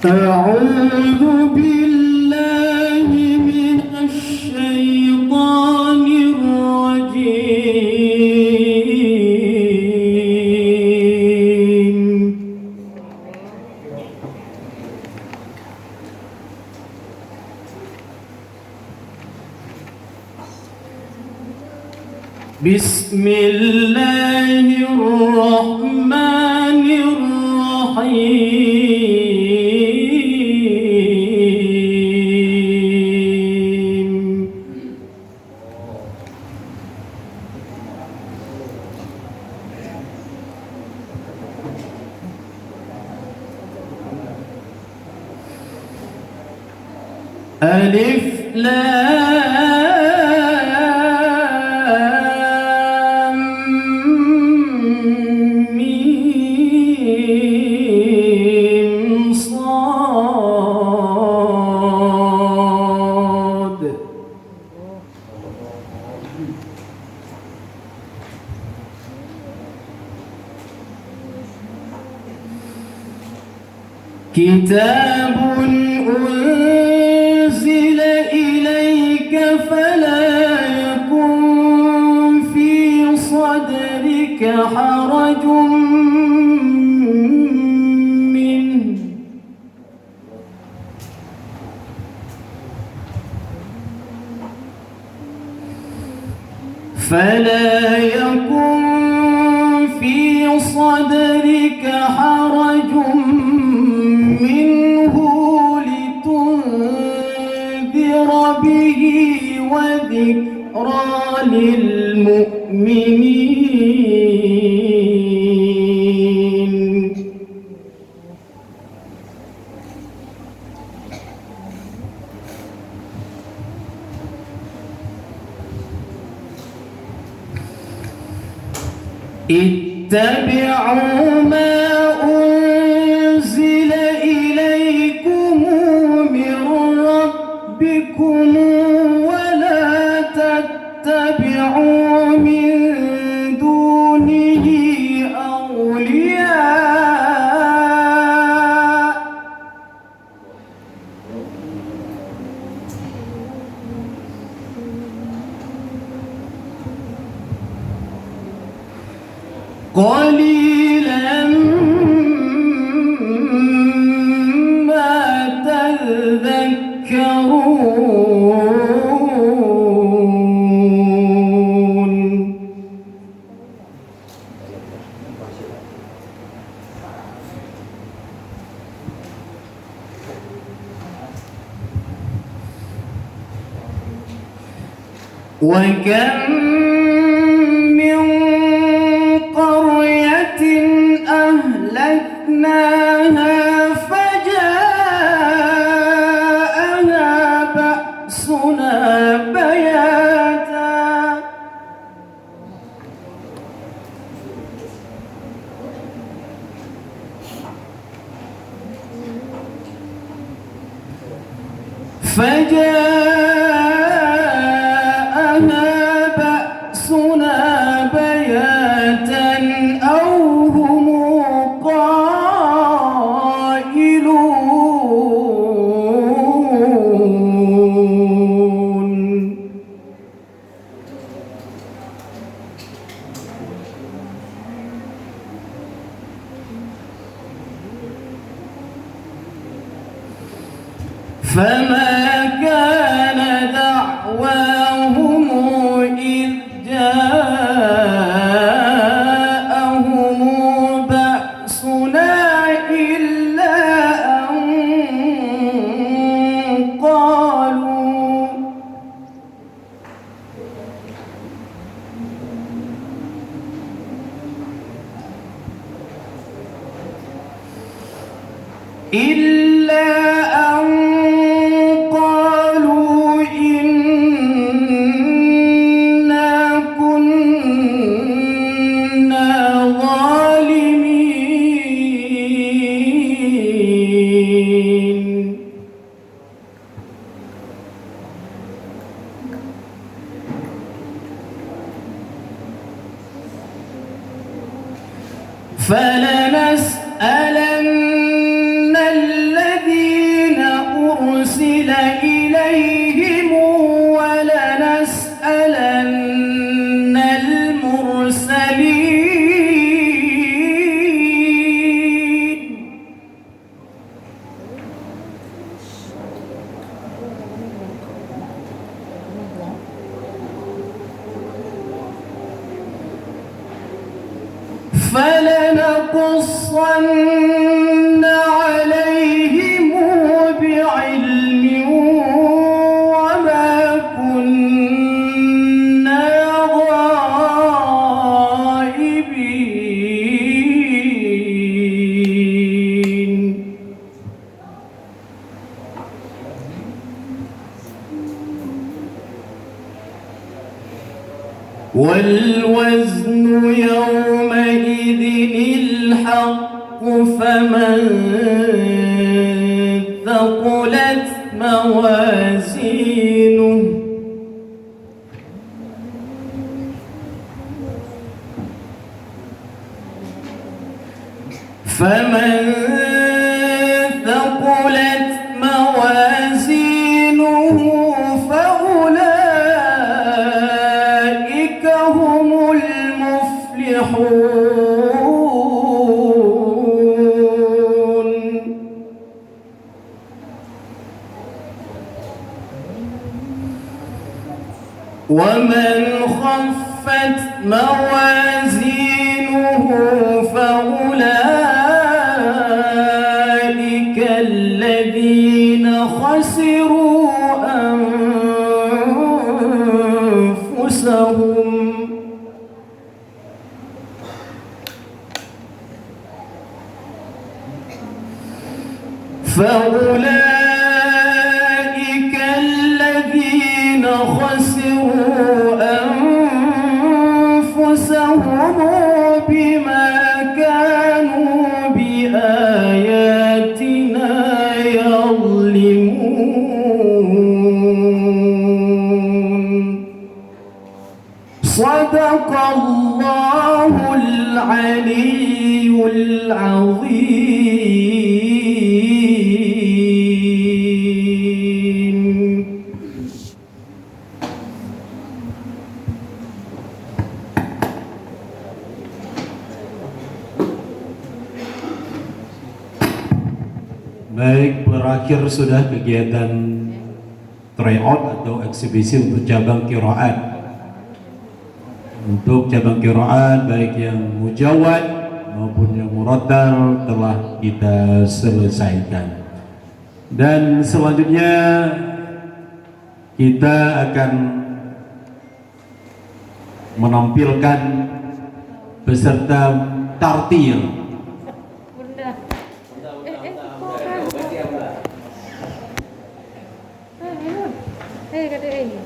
أعوذ بالله من الشيطان الرجيم. بسم الله الرحمن الرحيم. ألف لام ميم صاد. كتاب أنزل إليك فلا يكن في صدرك حرج منه لتنذر به وذكرى للمؤمنين. اتبعوا ما أنزل إليكم من ربكم ولا تتبعوا من دونه أولياء قليلا ما تذكرون. وكم أهلكناها فجاءها بأسنا بياتا أو هم قائلون. فما كان دعواهم إذ جاءهم بأسنا إلا أن قالوا إنا كنا ظالمين. فلنسألن الذين فلنقصن عليهم بعلم وما كنا غائبين. والوزن يومئذ الحق فمن ثقلت موازينه فأولئك هم المفلحون. ومن خفت موازينه فأولئك الذين خسروا أنفسهم بما كانوا بآياتنا يظلمون. صدق الله العلي العظيم. Baik, berakhir sudah kegiatan tryout atau eksibisi untuk cabang qiraat. Untuk cabang qiraat baik yang mujawad maupun yang murattal telah kita selesaikan. Dan selanjutnya kita akan menampilkan peserta tartil. Hei, kata ini.